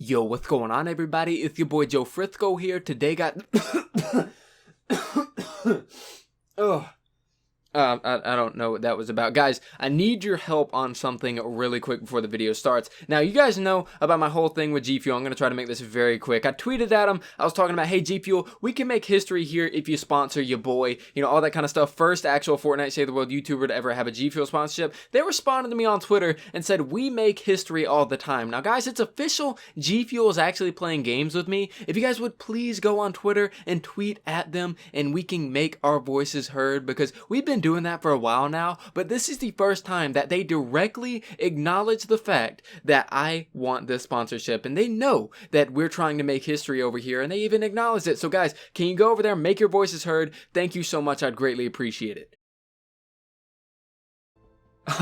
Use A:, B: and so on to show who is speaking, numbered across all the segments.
A: Yo, what's going on, everybody? It's your boy Joe Frisco here. Today got oh, I don't know what that was about. Guys, I need your help on something really quick before the video starts. Now, you guys know about my whole thing with G Fuel. I'm going to try to make this very quick. I tweeted at him. I was talking about, hey, G Fuel, we can make history here if you sponsor your boy. You know, all that kind of stuff. First actual Fortnite Save the World YouTuber to ever have a G Fuel sponsorship. They responded to me on Twitter and said, we make history all the time. Now, guys, it's official. G Fuel is actually playing games with me. If you guys would please go on Twitter and tweet at them, and we can make our voices heard, because we've been doing that for a while now, but this is the first time that they directly acknowledge the fact that I want this sponsorship, and they know that we're trying to make history over here, and they even acknowledge it. So guys, can you go over there and make your voices heard? Thank you so much. I'd greatly appreciate it.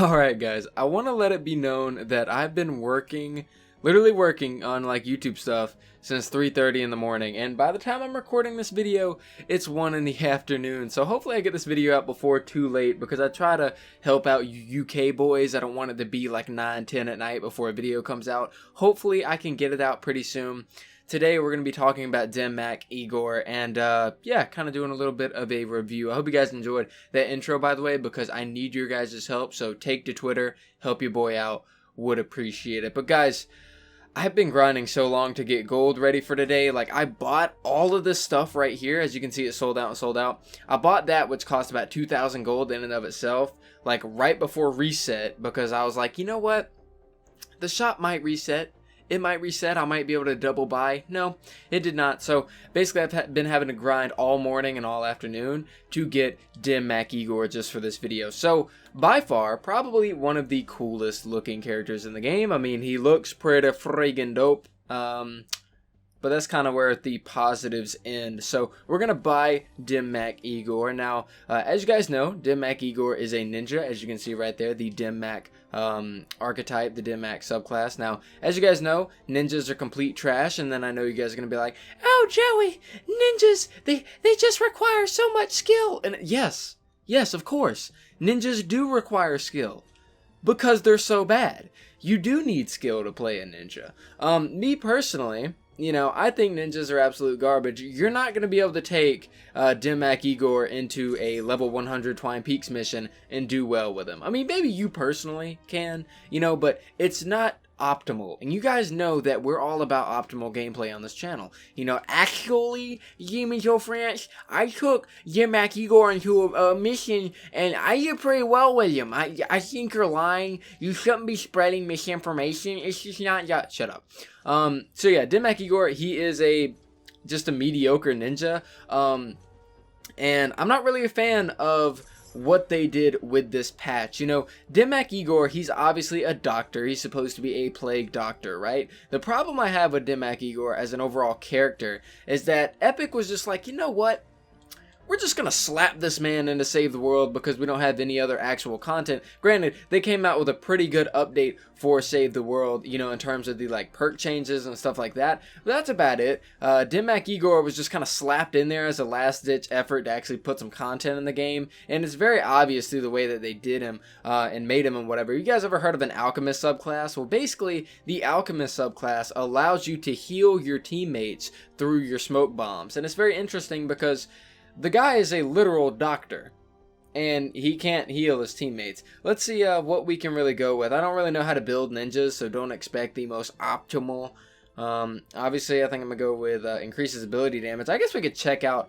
A: Alright guys, I want to let it be known that I've been literally working on like YouTube stuff since 3:30 in the morning, and by the time I'm recording this video, it's 1 in the afternoon. So hopefully I get this video out before too late, because I try to help out UK boys. I don't want it to be like 9, 10 at night before a video comes out. Hopefully I can get it out pretty soon. Today we're going to be talking about MAK IGOR, and yeah, kind of doing a little bit of a review. I hope you guys enjoyed that intro, by the way, because I need your guys' help. So take to Twitter, help your boy out, would appreciate it. But guys, I've been grinding so long to get gold ready for today. Like, I bought all of this stuff right here. As you can see, it's sold out and sold out. I bought that, which cost about 2,000 gold in and of itself, like right before reset, because I was like, you know what? The shop might reset. It might reset. I might be able to double buy. No, it did not. So basically, I've been having to grind all morning and all afternoon to get MAK IGOR just for this video. So by far, probably one of the coolest looking characters in the game. I mean, he looks pretty friggin' dope. But that's kind of where the positives end. So we're going to buy MAK IGOR. Now, as you guys know, MAK IGOR is a ninja, as you can see right there, the MAK archetype, the MAK subclass. Now, as you guys know, ninjas are complete trash, and then I know you guys are going to be like, oh, Joey, ninjas, they just require so much skill. And yes, of course, ninjas do require skill, because they're so bad. You do need skill to play a ninja. Me personally, you know, I think ninjas are absolute garbage. You're not going to be able to take MAK IGOR into a level 100 Twine Peaks mission and do well with him. I mean, maybe you personally can, you know, but it's not optimal. And you guys know that we're all about optimal gameplay on this channel. You know, actually, demonjoefrance, I took MAK IGOR into a mission, and I did pretty well with him. I think you're lying. You shouldn't be spreading misinformation. It's just not... Yeah, shut up. So yeah, MAK IGOR, he is just a mediocre ninja. And I'm not really a fan of what they did with this patch. You know, MAK IGOR, he's obviously a doctor. He's supposed to be a plague doctor, right? The problem I have with MAK IGOR as an overall character is that Epic was just like, you know what? We're just gonna slap this man in to save the world because we don't have any other actual content. Granted, they came out with a pretty good update for Save the World, you know, in terms of the like perk changes and stuff like that. But that's about it. MAK IGOR was just kind of slapped in there as a last-ditch effort to actually put some content in the game, and it's very obvious through the way that they did him and made him and whatever. You guys ever heard of an alchemist subclass? Well, basically, the alchemist subclass allows you to heal your teammates through your smoke bombs, and it's very interesting because the guy is a literal doctor, and he can't heal his teammates. Let's see what we can really go with. I don't really know how to build ninjas, so don't expect the most optimal. Obviously, I think I'm going to go with increases ability damage. I guess we could check out,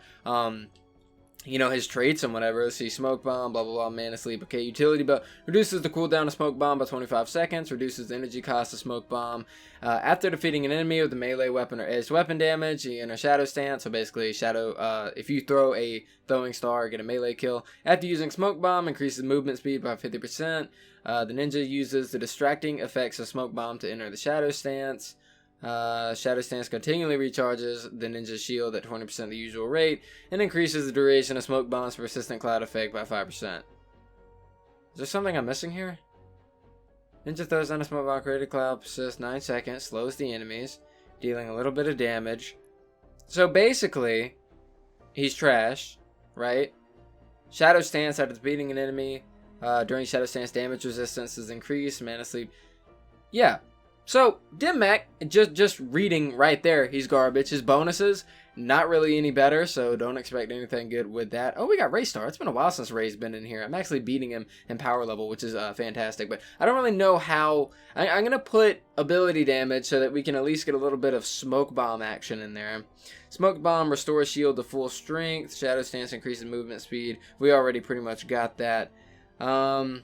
A: you know, his traits and whatever. Let's see, smoke bomb, blah, blah, blah, mana sleep. Okay, utility belt. Reduces the cooldown of smoke bomb by 25 seconds. Reduces the energy cost of smoke bomb. After defeating an enemy with a melee weapon or edged weapon damage, you enter shadow stance. So basically, shadow, if you throw a throwing star, get a melee kill. After using smoke bomb, increases movement speed by 50%. The ninja uses the distracting effects of smoke bomb to enter the shadow stance. Shadow stance continually recharges the ninja's shield at 20% of the usual rate and increases the duration of smoke bomb's persistent cloud effect by 5%. Is there something I'm missing here? Ninja throws down a smoke bomb, created cloud, persists 9 seconds, slows the enemies, dealing a little bit of damage. So basically, he's trash, right? Shadow stance after defeating an enemy during shadow stance, damage resistance is increased, mana sleep. Yeah. So, MAK, just reading right there, he's garbage. His bonuses, not really any better, so don't expect anything good with that. Oh, we got Ray Star. It's been a while since Ray's been in here. I'm actually beating him in power level, which is fantastic, but I don't really know how. I'm going to put ability damage so that we can at least get a little bit of smoke bomb action in there. Smoke bomb restores shield to full strength. Shadow stance increases movement speed. We already pretty much got that. I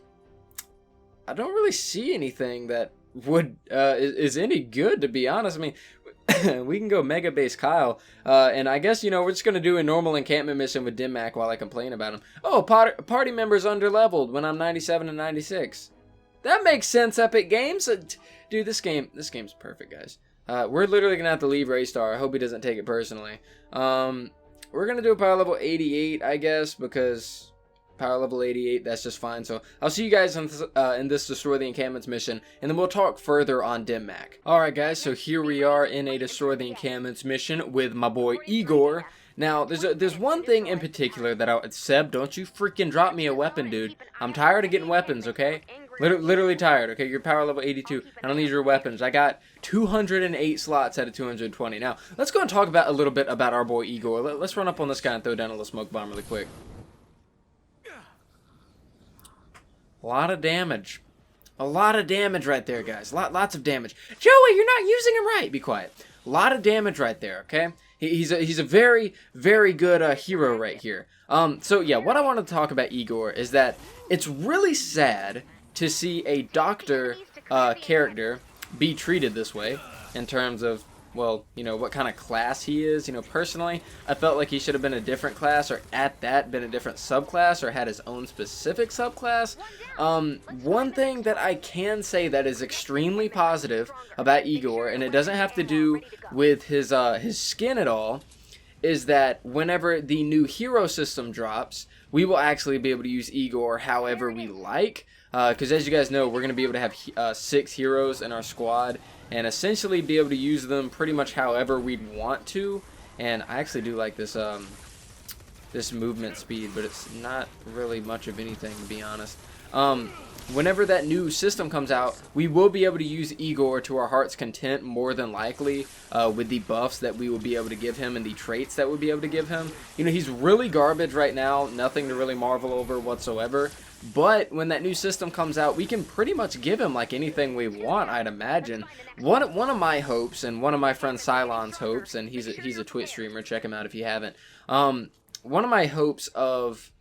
A: don't really see anything that would is any good, to be honest. I mean, we can go Mega Base Kyle, and I guess, you know, we're just gonna do a normal encampment mission with MAK while I complain about him. Oh, party members underleveled when I'm 97 and 96. That makes sense, Epic Games. Dude, this game's perfect, guys. We're literally gonna have to leave Raystar. I hope he doesn't take it personally. We're gonna do a power level 88, I guess, because power level 88, that's just fine. So I'll see you guys in this Destroy the Encampments mission, and then we'll talk further on MAK. Alright guys, so here we are in a Destroy the Encampments mission with my boy Igor. Now, there's one thing in particular that Seb, don't you freaking drop me a weapon, dude. I'm tired of getting weapons, okay? Literally tired, okay? You're power level 82. I don't need your weapons. I got 208 slots out of 220. Now, let's go and talk about a little bit about our boy Igor. Let's run up on this guy and throw down a little smoke bomb really quick. A lot of damage. A lot of damage right there, guys. Lots of damage. Joey, you're not using him right. Be quiet. A lot of damage right there, okay? He's a very, very good hero right here. So, yeah, what I want to talk about Igor is that it's really sad to see a doctor character be treated this way in terms of, well, you know, what kind of class he is. You know, personally, I felt like he should have been a different class, or at that, been a different subclass, or had his own specific subclass. One thing that I can say that is extremely positive about Igor, and it doesn't have to do with his skin at all, is that whenever the new hero system drops, we will actually be able to use Igor however we like. Because as you guys know, we're going to be able to have 6 heroes in our squad, and essentially be able to use them pretty much however we'd want to. And I actually do like this this movement speed, but it's not really much of anything, to be honest. Whenever that new system comes out, we will be able to use Igor to our heart's content, more than likely, with the buffs that we will be able to give him and the traits that we'll be able to give him. You know, he's really garbage right now, nothing to really marvel over whatsoever. But when that new system comes out, we can pretty much give him like anything we want, I'd imagine. One of my hopes, and one of my friend Cylon's hopes, and he's a Twitch streamer, check him out if you haven't. One of my hopes of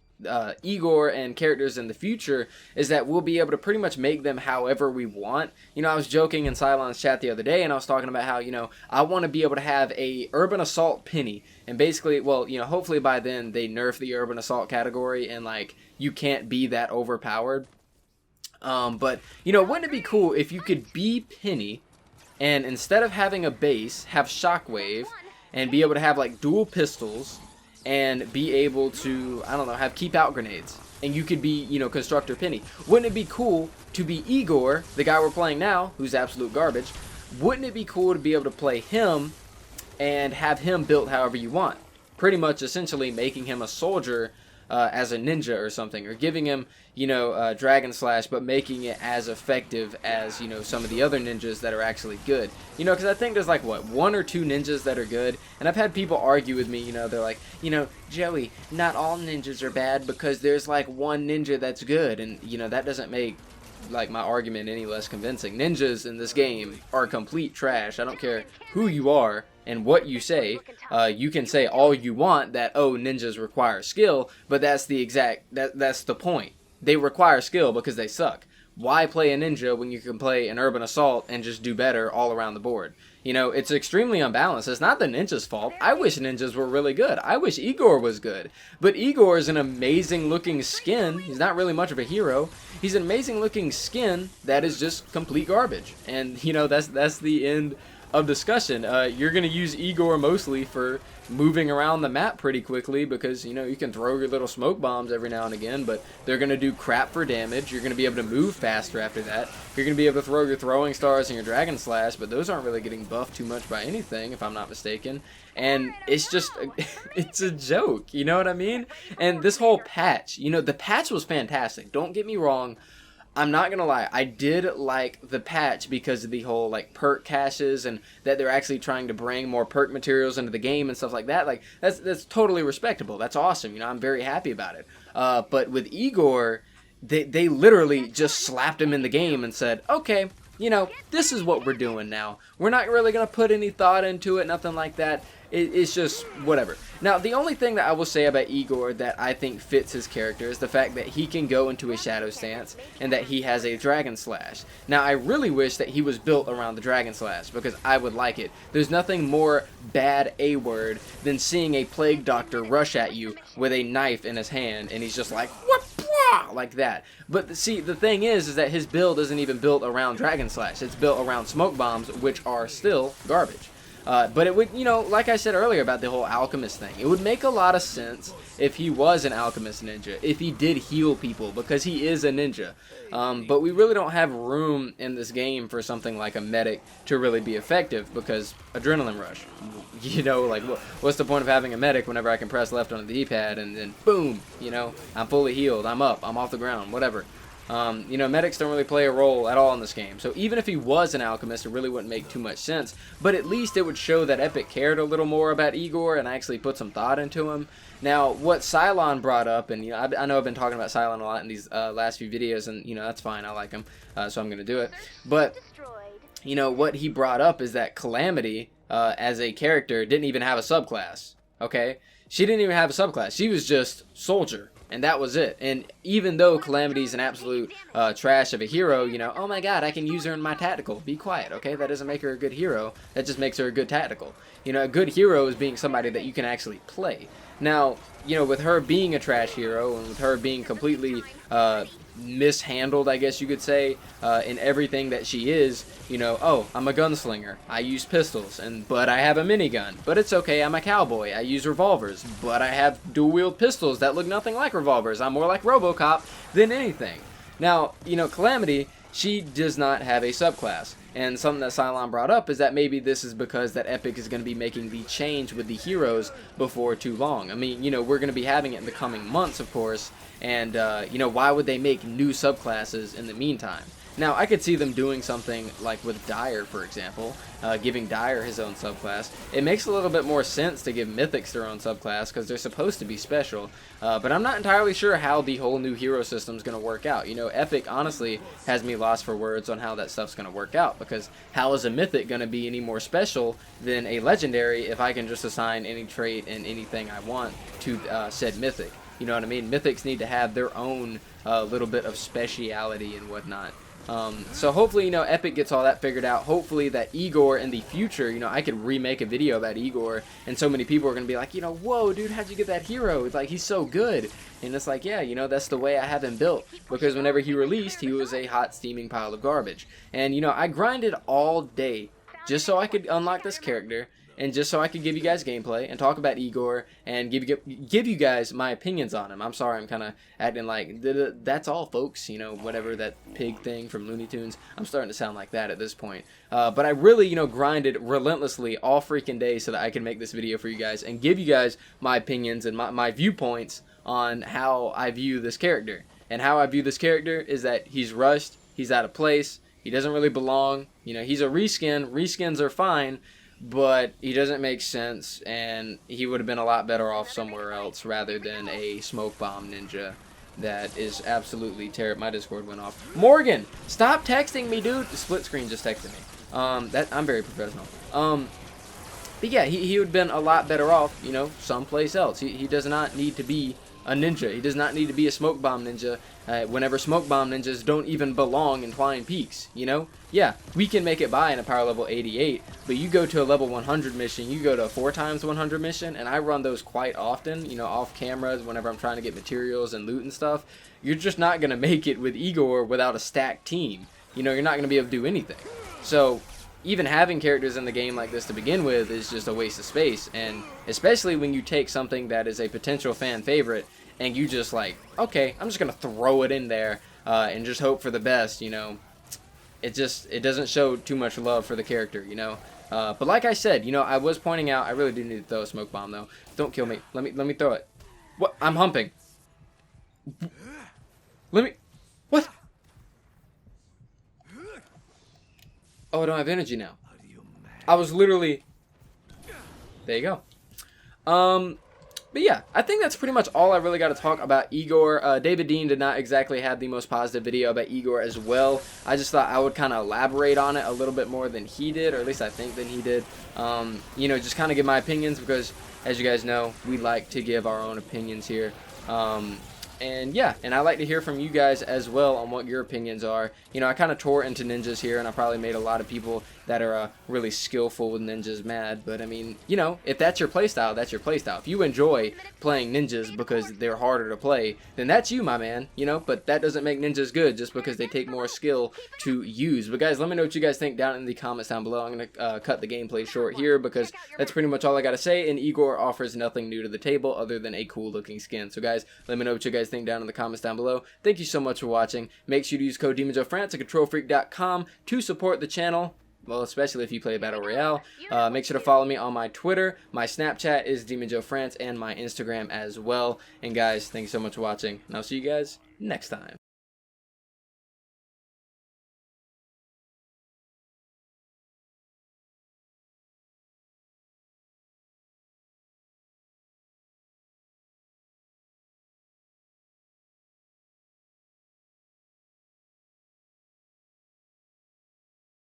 A: Igor and characters in the future is that we'll be able to pretty much make them however we want. You know, I was joking in Cylon's chat the other day, and I was talking about how, you know, I want to be able to have a Urban Assault Penny, and basically, well, you know, hopefully by then they nerf the Urban Assault category, and like, you can't be that overpowered. But, you know, wouldn't it be cool if you could be Penny, and instead of having a base, have Shockwave, and be able to have like dual pistols, and be able to, I don't know, have keep out grenades, and you could be, you know, Constructor Penny. Wouldn't it be cool to be Igor, the guy we're playing now, who's absolute garbage? Wouldn't it be cool to be able to play him and have him built however you want? Pretty much essentially making him a soldier as a ninja or something, or giving him, you know, Dragon Slash, but making it as effective as, you know, some of the other ninjas that are actually good. You know, because I think there's like, what, 1 or 2 ninjas that are good, and I've had people argue with me, you know, they're like, you know, Joey, not all ninjas are bad because there's like 1 ninja that's good, and, you know, that doesn't make like my argument any less convincing. Ninjas in this game are complete trash. I don't care who you are and what you say. You can say all you want that, oh, ninjas require skill, but that's the that's the point. They require skill because they suck. Why play a ninja when you can play an Urban Assault and just do better all around the board? You know, it's extremely unbalanced. It's not the ninja's fault. I wish ninjas were really good. I wish Igor was good. But Igor is an amazing looking skin. He's not really much of a hero. He's an amazing looking skin that is just complete garbage. And, you know, that's the end of discussion. You're going to use Igor mostly for moving around the map pretty quickly because, you know, you can throw your little smoke bombs every now and again, but they're going to do crap for damage. You're going to be able to move faster after that. You're going to be able to throw your throwing stars and your Dragon Slash, but those aren't really getting buffed too much by anything, if I'm not mistaken. And it's just, it's a joke, you know what I mean? And this whole patch, you know, the patch was fantastic. Don't get me wrong. I'm not gonna lie, I did like the patch because of the whole like perk caches and that they're actually trying to bring more perk materials into the game and stuff like that. Like that's totally respectable. That's awesome. You know, I'm very happy about it. But with Igor, they literally just slapped him in the game and said, okay, you know, this is what we're doing now. We're not really gonna put any thought into it, nothing like that. It's just whatever. Now, the only thing that I will say about Igor that I think fits his character is the fact that he can go into a shadow stance and that he has a dragon slash. Now, I really wish that he was built around the dragon slash because I would like it. There's nothing more bad A-word than seeing a plague doctor rush at you with a knife in his hand and he's just like, what? Like that. But see, the thing is that his build isn't even built around dragon slash. It's built around smoke bombs, which are still garbage. But it would, you know, like I said earlier about the whole alchemist thing, it would make a lot of sense if he was an alchemist ninja, if he did heal people, because he is a ninja. But we really don't have room in this game for something like a medic to really be effective, because adrenaline rush. You know, like, what's the point of having a medic whenever I can press left on the D-pad and then boom, you know, I'm fully healed, I'm up, I'm off the ground, whatever. You know, medics don't really play a role at all in this game. So even if he was an alchemist, it really wouldn't make too much sense. But at least it would show that Epic cared a little more about Igor and actually put some thought into him. Now, what Cylon brought up, and you know, I know I've been talking about Cylon a lot in these last few videos, and you know, that's fine, I like him, so I'm going to do it. But, you know, what he brought up is that Calamity, as a character, didn't even have a subclass, okay? She didn't even have a subclass. She was just Soldier. And that was it. And even though Calamity's an absolute trash of a hero, you know, oh my god, I can use her in my tactical. Be quiet, okay? That doesn't make her a good hero. That just makes her a good tactical. You know, a good hero is being somebody that you can actually play. Now, you know, with her being a trash hero and with her being completely mishandled, I guess you could say, in everything that she is, you know, oh, I'm a gunslinger, I use pistols, but I have a minigun, but it's okay, I'm a cowboy, I use revolvers, but I have dual-wield pistols that look nothing like revolvers, I'm more like RoboCop than anything. Now, you know, Calamity, she does not have a subclass, and something that Cylon brought up is that maybe this is because that Epic is going to be making the change with the heroes before too long. I mean, you know, we're going to be having it in the coming months, of course, and, you know, why would they make new subclasses in the meantime? Now, I could see them doing something like with Dire, for example, giving Dire his own subclass. It makes a little bit more sense to give Mythics their own subclass because they're supposed to be special, but I'm not entirely sure how the whole new hero system is going to work out. You know, Epic honestly has me lost for words on how that stuff's going to work out, because how is a Mythic going to be any more special than a Legendary if I can just assign any trait and anything I want to said Mythic? You know what I mean? Mythics need to have their own little bit of speciality and whatnot. So hopefully, you know, Epic gets all that figured out. Hopefully that Igor in the future, you know, I could remake a video about Igor, and so many people are going to be like, you know, whoa, dude, how'd you get that hero? It's like, he's so good. And it's like, yeah, you know, that's the way I have him built. Because whenever he released, he was a hot, steaming pile of garbage. And, you know, I grinded all day just so I could unlock this character, and just so I could give you guys gameplay and talk about Igor and give you guys my opinions on him. I'm sorry, I'm kind of acting like that's all, folks. You know, whatever, that pig thing from Looney Tunes. I'm starting to sound like that at this point. But I really, you know, grinded relentlessly all freaking day so that I can make this video for you guys and give you guys my opinions and my viewpoints on how I view this character. And how I view this character is that he's rushed, he's out of place, he doesn't really belong. You know, he's a reskin. Reskins are fine, but he doesn't make sense, and he would have been a lot better off somewhere else rather than a smoke bomb ninja that is absolutely terrible. My Discord went off. Morgan, stop texting me, dude. The split screen just texted me. I'm very professional. But yeah, he would have been a lot better off, you know, someplace else. He does not need to be a ninja. He does not need to be a smoke bomb ninja whenever smoke bomb ninjas don't even belong in Twine Peaks, you know? Yeah, we can make it by in a power level 88, but you go to a level 100 mission, you go to a 4x100 mission, and I run those quite often, you know, off cameras whenever I'm trying to get materials and loot and stuff. You're just not going to make it with Igor without a stacked team. You know, you're not going to be able to do anything. So even having characters in the game like this to begin with is just a waste of space, and especially when you take something that is a potential fan favorite and you just like, okay, I'm just gonna throw it in there and just hope for the best, you know. It doesn't show too much love for the character, you know. But like I said, you know, I was pointing out, I really do need to throw a smoke bomb though. Don't kill me. Let me throw it. What? I'm humping. What? Oh, I don't have energy now. I was literally... There you go. But yeah, I think that's pretty much all I really got to talk about Igor. David Dean did not exactly have the most positive video about Igor as well. I just thought I would kind of elaborate on it a little bit more than he did, or at least I think than he did. You know, just kind of give my opinions because, as you guys know, we like to give our own opinions here. And yeah, and I like to hear from you guys as well on what your opinions are. You know, I kind of tore into ninjas here, and I probably made a lot of people that are really skillful with ninjas mad. But I mean, you know, if that's your playstyle, that's your playstyle. If you enjoy playing ninjas because they're harder to play, then that's you, my man. You know, but that doesn't make ninjas good just because they take more skill to use. But guys, let me know what you guys think down in the comments down below. I'm gonna cut the gameplay short here because that's pretty much all I gotta say. And Igor offers nothing new to the table other than a cool looking skin. So guys, let me know what you guys think down in the comments down below. Thank you so much for watching. Make sure to use code demonjoefrance at controlfreak.com to support the channel. Well, especially if you play Battle Royale. Make sure to follow me on my Twitter. My Snapchat is demonjoefrance and my Instagram as well. And guys, thank you so much for watching. And I'll see you guys next time.